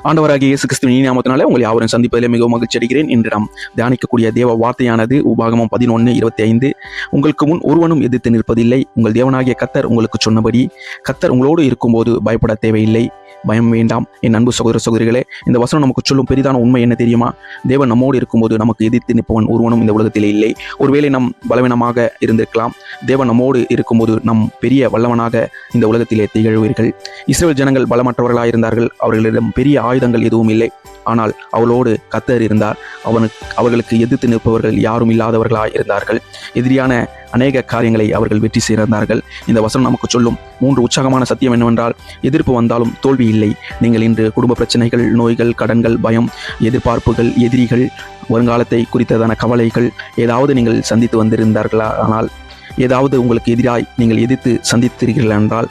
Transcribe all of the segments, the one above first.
ஆண்டவராகிய இயேசு கிறிஸ்துவின் இனிய நாமத்தினாலே உங்களை யாவரும் சந்திப்பதிலே மிகவும் மகிழ்ச்சி அடைகிறேன். இன்று நாம் தியானிக்கக்கூடிய தேவ வார்த்தையானது உபாகமம் 11:25. உங்களுக்கு முன் ஒருவனும் எதிர்த்து நிற்பதில்லை. உங்கள் தேவனாகிய கர்த்தர் உங்களுக்கு சொன்னபடி கர்த்தர் உங்களோடு இருக்கும்போது பயப்பட தேவையில்லை, பயம் வேண்டாம். என் அன்பு சகோதர சகோதரிகளே, இந்த வசனம் நமக்கு சொல்லும் பெரிதான உண்மை என்ன தெரியுமா? தேவன் நம்மோடு இருக்கும்போது நமக்கு எதிர்த்து நிற்பவன் ஒருவனும் இந்த உலகத்திலே இல்லை. ஒருவேளை நம் பலவீனமாக இருந்திருக்கலாம். தேவன் நம்மோடு இருக்கும்போது நம் பெரிய வல்லவனாக இந்த உலகத்திலே திகழ்வீர்கள். இஸ்ரவேல் ஜனங்கள் பலமற்றவர்களாக இருந்தார்கள். அவர்களிடம் பெரிய ஆயுதங்கள் எதுவும் இல்லை. ஆனால் அவளோடு கர்த்தர் இருந்தார். அவர்களுக்கு எதிர்த்து நிற்பவர்கள் யாரும் இல்லாதவர்களாக இருந்தார்கள். எதிரியான அநேக காரியங்களை அவர்கள் வெற்றி செய்திருந்தார்கள். இந்த வசனம் நமக்கு சொல்லும் 3 உற்சாகமான சத்தியம் என்னவென்றால், எதிர்ப்பு வந்தாலும் தோல்வி இல்லை. நீங்கள் இன்று குடும்ப பிரச்சனைகள், நோய்கள், கடன்கள், பயம், எதிர்பார்ப்புகள், எதிரிகள், வருங்காலத்தை குறித்ததான கவலைகள் ஏதாவது நீங்கள் சந்தித்து வந்திருந்தார்களா? ஆனால் ஏதாவது உங்களுக்கு எதிராய் நீங்கள் எதிர்த்து சந்தித்தீர்கள் என்றால்,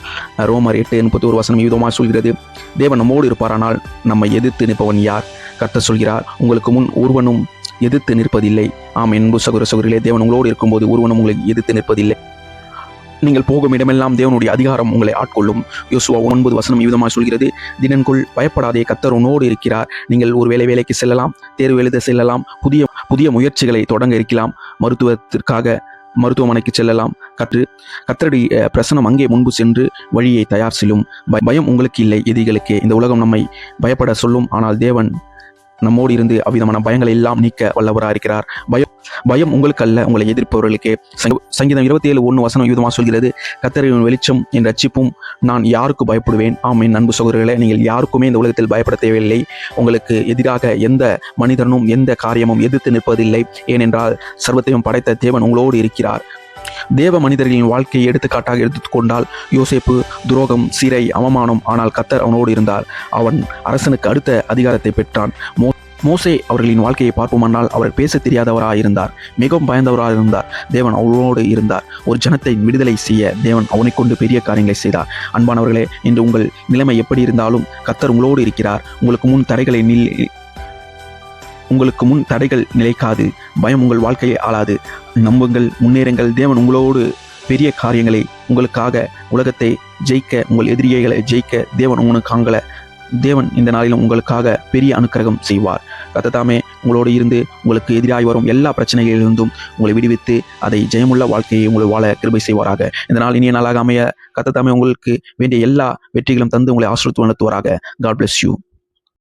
ரோமர் 8:31 வசனம் விதமாக சொல்கிறது, தேவன் நம்மோடு இருப்பாரானால் நம்மை எதிர்த்து நிற்பவன் யார்? கர்த்தர் சொல்கிறார், உங்களுக்கு முன் ஒருவனும் எதிர்த்து நிற்பதில்லை. ஆம், என்பு சகோதர சகோதரிகளே, தேவன் உங்களோடு இருக்கும்போது ஒருவனும் உங்களை எதிர்த்து நிற்பதில்லை. நீங்கள் போகும் இடமெல்லாம் தேவனுடைய அதிகாரம் உங்களை ஆட்கொள்ளும். யோசுவா 9 வசனம் விதமாக சொல்கிறது, தினன்குள் பயப்படாதே, கர்த்தர் உன்னோடு இருக்கிறார். நீங்கள் ஒரு வேலைக்கு செல்லலாம், தேர்வு எழுத செல்லலாம், புதிய முயற்சிகளை தொடங்க இருக்கலாம், மருத்துவமனைக்கு செல்லலாம். கர்த்தருடைய பிரசனம் அங்கே முன்பு சென்று வழியை தயார் செய்யும். பயம் உங்களுக்கு இல்லை, எதிரிகளுக்கே. இந்த உலகம் நம்மை பயப்பட சொல்லும், ஆனால் தேவன் நம்மோடு இருந்து அவ்விதமான பயங்களை எல்லாம் நீக்க வல்லவராக இருக்கிறார். பயம் உங்களுக்கு அல்ல, உங்களை எதிர்ப்பவர்களுக்கே. சங்கீதம் 27:1 வசனம் விதமாக சொல்கிறது, கர்த்தரின் வெளிச்சம் என் ரட்சிப்பும், நான் யாருக்கு பயப்படுவேன்? ஆம், என் அன்பு சகோதரர்களே, நீங்கள் யாருக்குமே இந்த உலகத்தில் பயப்பட தேவையில்லை. உங்களுக்கு எதிராக எந்த மனிதனும் எந்த காரியமும் எதிர்த்து நிற்பதில்லை. ஏனென்றால் சர்வத்தையும் படைத்த தேவன் உங்களோடு இருக்கிறார். தேவ மனிதர்களின் வாழ்க்கையை எடுத்துக்காட்டாக எடுத்துக்கொண்டால், யோசேப்பு துரோகம், சிறை, அவமானம், ஆனால் கர்த்தர் அவனோடு இருந்தார். அவன் அரசனுக்கு அடுத்த அதிகாரத்தை பெற்றான். மோசே அவர்களின் வாழ்க்கையை பார்ப்போமானால், அவர் பேச தெரியாதவராக இருந்தார், மிகவும் பயந்தவராக இருந்தார். தேவன் அவனோடு இருந்தார். ஒரு ஜனத்தை விடுதலை செய்ய தேவன் அவனை கொண்டு பெரிய காரியங்களை செய்தார். அன்பானவர்களே, இன்று உங்கள் நிலைமை எப்படி இருந்தாலும் கர்த்தர் உங்களோடு இருக்கிறார். உங்களுக்கு முன் தடைகள் நிலைக்காது. பயம் உங்கள் வாழ்க்கையை ஆளாது. நம்புங்கள், முன்னேறுங்கள். தேவன் உங்களோடு பெரிய காரியங்களை உங்களுக்காக, உலகத்தை ஜெயிக்க, உங்கள் எதிரிகளை ஜெயிக்க தேவன் இந்த நாளிலும் உங்களுக்காக பெரிய அனுக்கிரகம் செய்வார். கர்த்தர் தாமே உங்களோடு இருந்து உங்களுக்கு எதிராக வரும் எல்லா பிரச்சனைகளிலிருந்தும் உங்களை விடுவித்து அதை ஜெயமுள்ள வாழ்க்கையை உங்களை வாழ கிருபை செய்வாராக. இந்த நாள் இனிய நாளாக அமைய கர்த்தர் தாமே உங்களுக்கு வேண்டிய எல்லா வெற்றிகளும் தந்து உங்களை ஆசீர்வதித்து நடத்துவாராக. God bless you.